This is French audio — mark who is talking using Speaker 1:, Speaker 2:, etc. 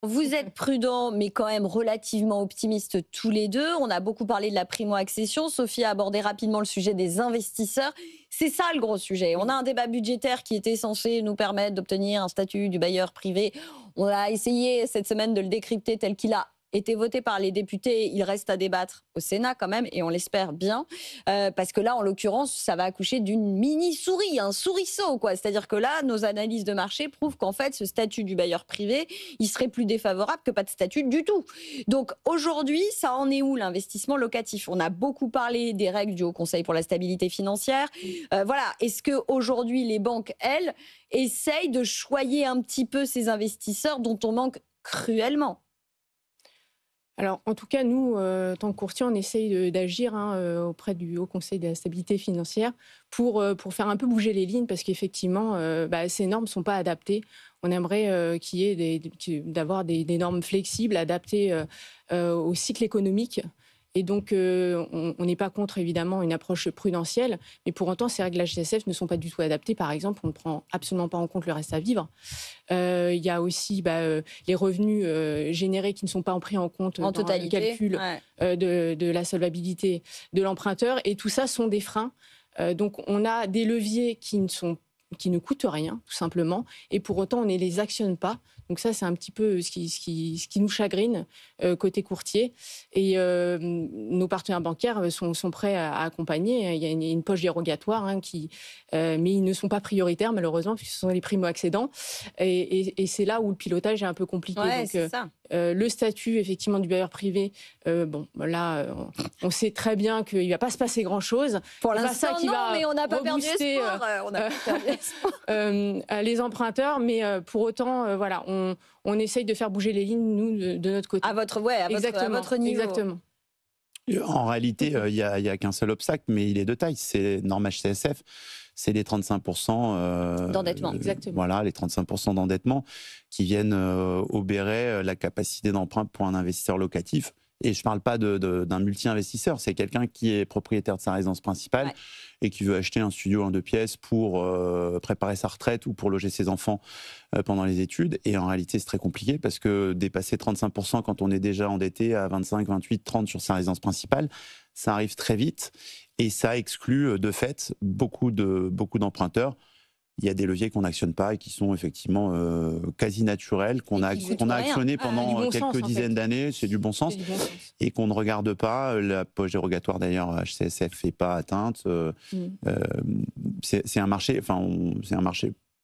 Speaker 1: Vous êtes prudents, mais quand même relativement optimistes tous les deux. On a beaucoup parlé de la primo-accession. Sophie a abordé rapidement le sujet des investisseurs. C'est ça le gros sujet. On a
Speaker 2: Oui.
Speaker 1: un débat budgétaire qui était censé nous permettre d'obtenir un statut du bailleur privé. On a essayé cette semaine de le décrypter tel qu'il a été voté par les députés. Il reste à débattre au Sénat quand même, et on l'espère bien. Parce que là, en l'occurrence, ça va accoucher d'une mini-souris, un souriceau, quoi. C'est-à-dire que là, nos analyses de marché prouvent qu'en fait, ce statut du bailleur privé, il serait plus défavorable que pas de statut du tout. Donc aujourd'hui, ça en est où l'investissement locatif? On a beaucoup parlé des règles du Haut Conseil pour la stabilité financière. Voilà, est-ce que aujourd'hui les banques, elles, essayent de choyer un petit peu ces investisseurs dont on manque cruellement?
Speaker 2: Alors, en tout cas, nous, tant que courtier, on essaye d'agir auprès du Haut Conseil de la stabilité financière pour faire un peu bouger les lignes parce qu'effectivement, ces normes ne sont pas adaptées. On aimerait qu'il y ait d'avoir des normes flexibles, adaptées au cycle économique. Et donc, on n'est pas contre, évidemment, une approche prudentielle, mais pour autant, ces règles HCSF ne sont pas du tout adaptées. Par exemple, on ne prend absolument pas en compte le reste à vivre. Il y a aussi les revenus générés qui ne sont pas pris en compte
Speaker 1: En
Speaker 2: dans le
Speaker 1: totalité,
Speaker 2: calcul
Speaker 1: ouais.
Speaker 2: de la solvabilité de l'emprunteur. Et tout ça sont des freins. Donc, on a des leviers qui ne coûtent rien, tout simplement, et pour autant, on ne les actionne pas. Donc ça, c'est un petit peu ce qui nous chagrine côté courtier. Et nos partenaires bancaires sont prêts à accompagner. Il y a une poche dérogatoire, mais ils ne sont pas prioritaires, malheureusement, puisque ce sont les primo-accédants. Et c'est là où le pilotage est un peu compliqué.
Speaker 1: Ouais,
Speaker 2: Donc,
Speaker 1: c'est ça.
Speaker 2: le statut, effectivement, du bailleur privé, on sait très bien qu'il ne va pas se passer grand-chose.
Speaker 1: Pour
Speaker 2: C'est pas ça
Speaker 1: l'instant,
Speaker 2: qui
Speaker 1: non,
Speaker 2: va
Speaker 1: mais on n'a pas perdu
Speaker 2: rebooster
Speaker 1: espoir. On n'a pas perdu espoir.
Speaker 2: les emprunteurs, mais pour autant, on essaye de faire bouger les lignes, nous, de notre côté.
Speaker 1: À votre, ouais, à
Speaker 2: Exactement,
Speaker 1: votre niveau.
Speaker 2: exactement.
Speaker 3: En réalité, il y a qu'un seul obstacle, mais il est de taille. C'est norme HCSF, c'est les 35%,
Speaker 1: D'endettement.
Speaker 2: Exactement.
Speaker 3: voilà, les 35% d'endettement qui viennent obérer la capacité d'emprunt pour un investisseur locatif. Et je ne parle pas d'un multi-investisseur, c'est quelqu'un qui est propriétaire de sa résidence principale,
Speaker 1: Ouais.
Speaker 3: et qui veut acheter un studio en 2 pièces pour préparer sa retraite ou pour loger ses enfants pendant les études. Et en réalité, c'est très compliqué parce que dépasser 35% quand on est déjà endetté à 25, 28, 30 sur sa résidence principale, ça arrive très vite et ça exclut de fait beaucoup d'emprunteurs. Il y a des leviers qu'on n'actionne pas et qui sont effectivement quasi naturels, qu'on a,
Speaker 1: Et qui coûtent
Speaker 3: qu'on a
Speaker 1: rien.
Speaker 3: actionné
Speaker 1: Ah,
Speaker 2: du
Speaker 3: pendant
Speaker 2: bon sens,
Speaker 3: quelques
Speaker 2: en
Speaker 3: dizaines
Speaker 2: fait.
Speaker 3: d'années, c'est du bon sens,
Speaker 2: C'est du bon sens.
Speaker 3: et qu'on ne regarde pas. La poche dérogatoire d'ailleurs HCSF n'est pas atteinte.
Speaker 2: Mm.
Speaker 3: C'est un marché, c'est un marché